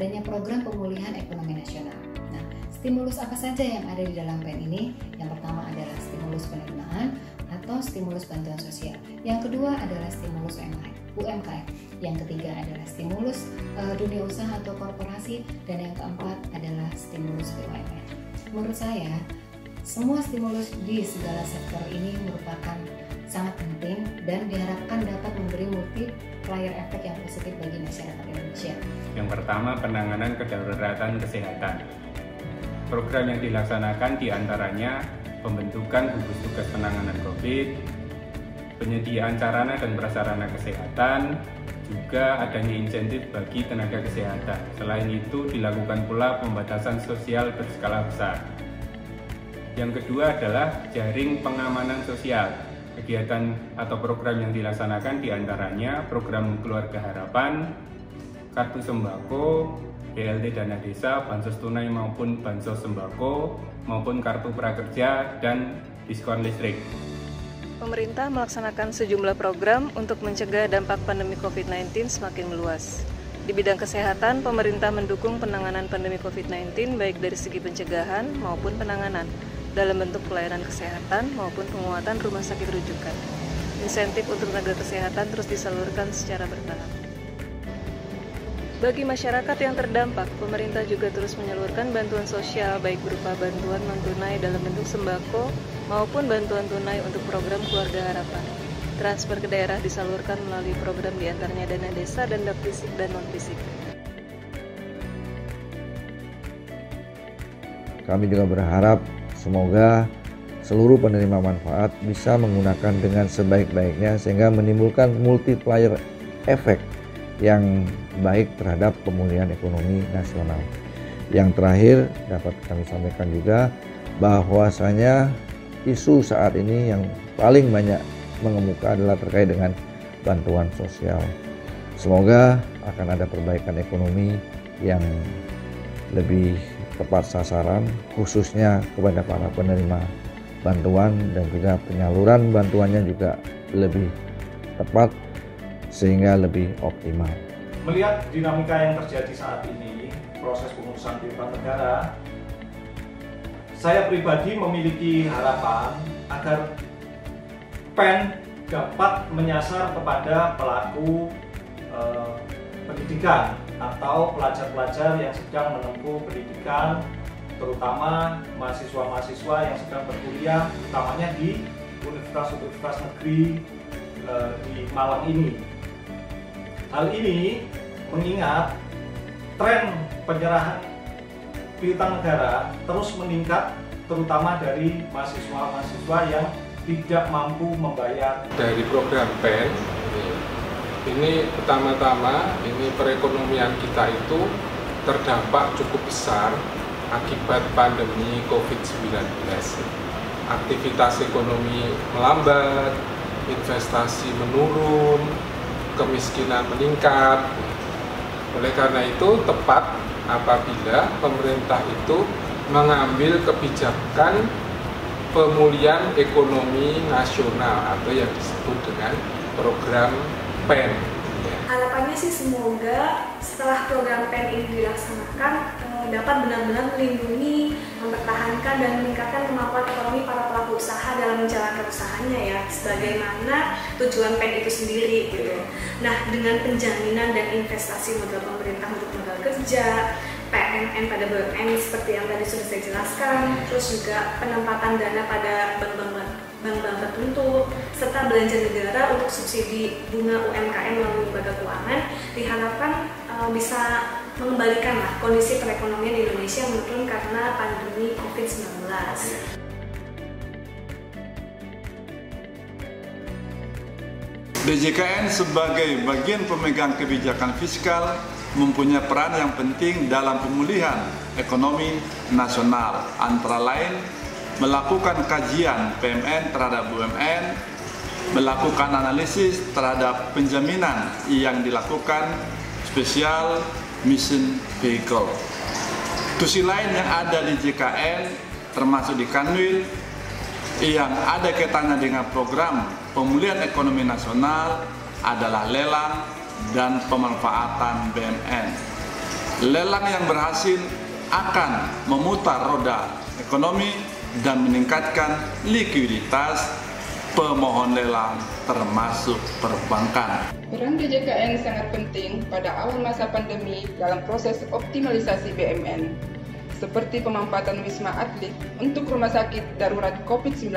adanya program pemulihan ekonomi nasional. Nah, stimulus apa saja yang ada di dalam PEN ini? Yang pertama adalah stimulus penerimaan atau stimulus bantuan sosial. Yang kedua adalah stimulus UMKM. Yang ketiga adalah stimulus dunia usaha atau korporasi, dan yang keempat adalah stimulus BUMN. Menurut saya, semua stimulus di segala sektor ini merupakan sangat penting dan diharapkan dapat memberi multiplier efek yang positif bagi masyarakat Indonesia. Yang pertama, penanganan kedaruratan kesehatan. Program yang dilaksanakan diantaranya pembentukan gugus tugas penanganan COVID, penyediaan sarana dan prasarana kesehatan, juga adanya insentif bagi tenaga kesehatan. Selain itu, dilakukan pula pembatasan sosial berskala besar. Yang kedua adalah jaring pengamanan sosial. Kegiatan atau program yang dilaksanakan diantaranya program Keluarga Harapan, Kartu Sembako, BLT Dana Desa, Bansos Tunai maupun Bansos Sembako, maupun Kartu Prakerja, dan diskon listrik. Pemerintah melaksanakan sejumlah program untuk mencegah dampak pandemi COVID-19 semakin meluas. Di bidang kesehatan, pemerintah mendukung penanganan pandemi COVID-19 baik dari segi pencegahan maupun penanganan, dalam bentuk pelayanan kesehatan maupun penguatan rumah sakit rujukan. Insentif untuk tenaga kesehatan terus disalurkan secara bertahap. Bagi masyarakat yang terdampak, pemerintah juga terus menyalurkan bantuan sosial baik berupa bantuan non-tunai dalam bentuk sembako maupun bantuan tunai untuk program Keluarga Harapan. Transfer ke daerah disalurkan melalui program diantaranya dana desa, dana fisik, dan non-fisik. Kami juga berharap semoga seluruh penerima manfaat bisa menggunakan dengan sebaik-baiknya sehingga menimbulkan multiplier efek yang baik terhadap pemulihan ekonomi nasional. Yang terakhir dapat kami sampaikan juga bahwasanya isu saat ini yang paling banyak mengemuka adalah terkait dengan bantuan sosial. Semoga akan ada perbaikan ekonomi yang lebih tepat sasaran, khususnya kepada para penerima bantuan, dan juga penyaluran bantuannya juga lebih tepat sehingga lebih optimal. Melihat dinamika yang terjadi saat ini, proses pengurusan piutang negara, saya pribadi memiliki harapan agar PEN dapat menyasar kepada pelaku pendidikan atau pelajar-pelajar yang sedang menempuh pendidikan, terutama mahasiswa-mahasiswa yang sedang berkuliah, utamanya di universitas-universitas negeri di Malang ini. Hal ini mengingat tren penyerahan piutang negara terus meningkat, terutama dari mahasiswa-mahasiswa yang tidak mampu membayar. Dari program PEN ini pertama-tama ini perekonomian kita itu terdampak cukup besar akibat pandemi COVID-19. Aktivitas ekonomi melambat, investasi menurun, kemiskinan meningkat. Oleh karena itu tepat apabila pemerintah itu mengambil kebijakan pemulihan ekonomi nasional atau yang disebut dengan program PEN. Harapannya sih semoga setelah program PEN ini dilaksanakan dapat benar-benar melindungi, mempertahankan, dan meningkatkan kemampuan ekonomi para pelaku usaha dalam menjalankan usahanya ya, sebagaimana tujuan PEN itu sendiri gitu. Nah, dengan penjaminan dan investasi modal pemerintah untuk modal kerja, PMN pada BUMN seperti yang tadi sudah saya jelaskan, terus juga penempatan dana pada bank-bank tertentu, serta belanja negara untuk subsidi bunga UMKM melalui lembaga keuangan, diharapkan bisa mengembalikan kondisi perekonomian di Indonesia yang menurun karena pandemi COVID-19. DJKN sebagai bagian pemegang kebijakan fiskal mempunyai peran yang penting dalam pemulihan ekonomi nasional, antara lain melakukan kajian PMN terhadap BUMN, melakukan analisis terhadap penjaminan yang dilakukan Special Mission Vehicle. Institusi lain yang ada di JKN termasuk di Kanwil yang ada kaitannya dengan program pemulihan ekonomi nasional adalah lelang dan pemanfaatan BUMN. Lelang yang berhasil akan memutar roda ekonomi dan meningkatkan likuiditas pemohon lelang termasuk perbankan. Peran DJKN sangat penting pada awal masa pandemi dalam proses optimalisasi BUMN, seperti pemanfaatan Wisma Atlet untuk rumah sakit darurat COVID-19.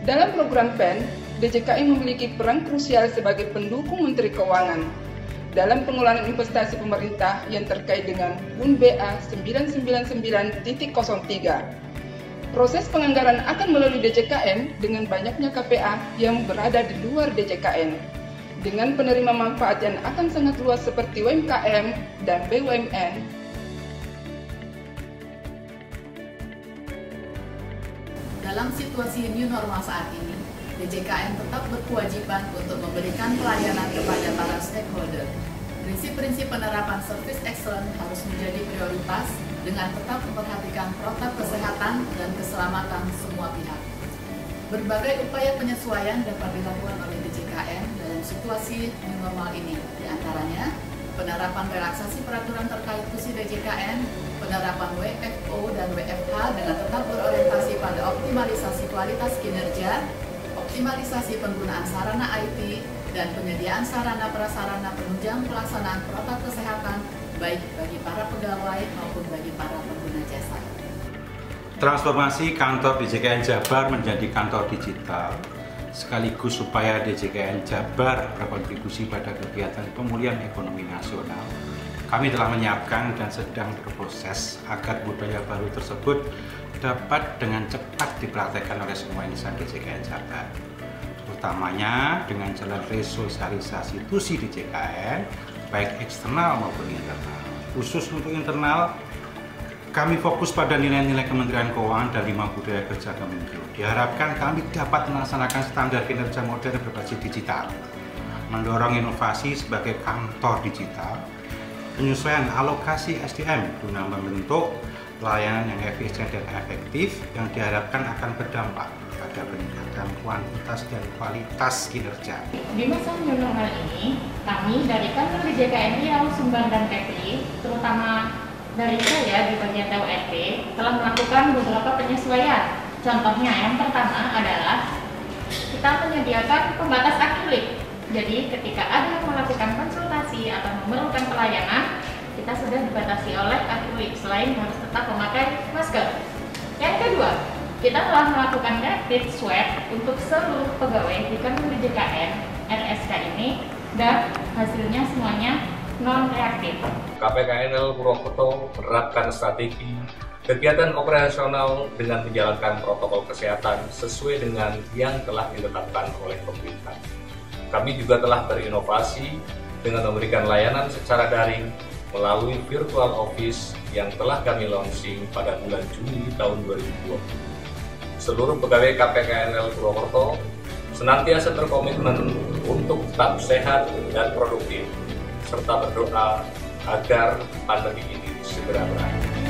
Dalam program PEN, DJKN memiliki peran krusial sebagai pendukung Menteri Keuangan dalam pengelolaan investasi pemerintah yang terkait dengan BUN BA 999.03. Proses penganggaran akan melalui DJKN dengan banyaknya KPA yang berada di luar DJKN, dengan penerima manfaat yang akan sangat luas seperti UMKM dan BUMN. Dalam situasi new normal saat ini, DJKN tetap berkewajiban untuk memberikan pelayanan kepada para stakeholder. Prinsip-prinsip penerapan service excellence harus menjadi prioritas dengan tetap memperhatikan protokol kesehatan dan keselamatan semua pihak. Berbagai upaya penyesuaian dapat dilakukan oleh DJKN dalam situasi new normal ini, diantaranya penerapan relaksasi peraturan terkait fungsi DJKN, penerapan WFO dan WFH dengan tetap berorientasi pada optimalisasi kualitas kinerja, optimalisasi penggunaan sarana IT, dan penyediaan sarana prasarana penunjang pelaksanaan protokol kesehatan baik bagi para pegawai maupun bagi para pengguna jasa. Transformasi kantor DJKN Jabar menjadi kantor digital, sekaligus supaya DJKN Jabar berkontribusi pada kegiatan pemulihan ekonomi nasional. Kami telah menyiapkan dan sedang berproses agar budaya baru tersebut dapat dengan cepat dipraktekkan oleh semua insan DJKN Jabar, terutamanya dengan jalan resosialisasi tusi DJKN baik eksternal maupun internal. Khusus untuk internal, kami fokus pada nilai-nilai Kementerian Keuangan dan 5 budaya kerja Kemenkeu. Diharapkan kami dapat melaksanakan standar kinerja modern berbasis digital, mendorong inovasi sebagai kantor digital, penyesuaian alokasi SDM guna membentuk pelayanan yang efisien dan efektif yang diharapkan akan berdampak pada peningkatan kuantitas dan kualitas kinerja. Di masa new normal ini, kami dari kantor DJKN Riau, Sumbar, dan Kepri, terutama dari saya di bagian TURP, telah melakukan beberapa penyesuaian. Contohnya yang pertama adalah kita menyediakan pembatas akrilik. Jadi ketika ada yang melakukan konsultasi atau memerlukan pelayanan, kita sudah dibatasi oleh akrilik selain harus tetap memakai masker. Yang kedua, kita telah melakukan rapid swab untuk seluruh pegawai di kantor DJKN RSK ini dan hasilnya semuanya non-reaktif. KPKNL Purwokerto menerapkan strategi kegiatan operasional dengan menjalankan protokol kesehatan sesuai dengan yang telah ditetapkan oleh pemerintah. Kami juga telah berinovasi dengan memberikan layanan secara daring melalui virtual office yang telah kami launching pada bulan Juni tahun 2020. Seluruh pegawai KPKNL Purwokerto senantiasa berkomitmen untuk tetap sehat dan produktif, serta berdoa agar pandemi ini segera berakhir.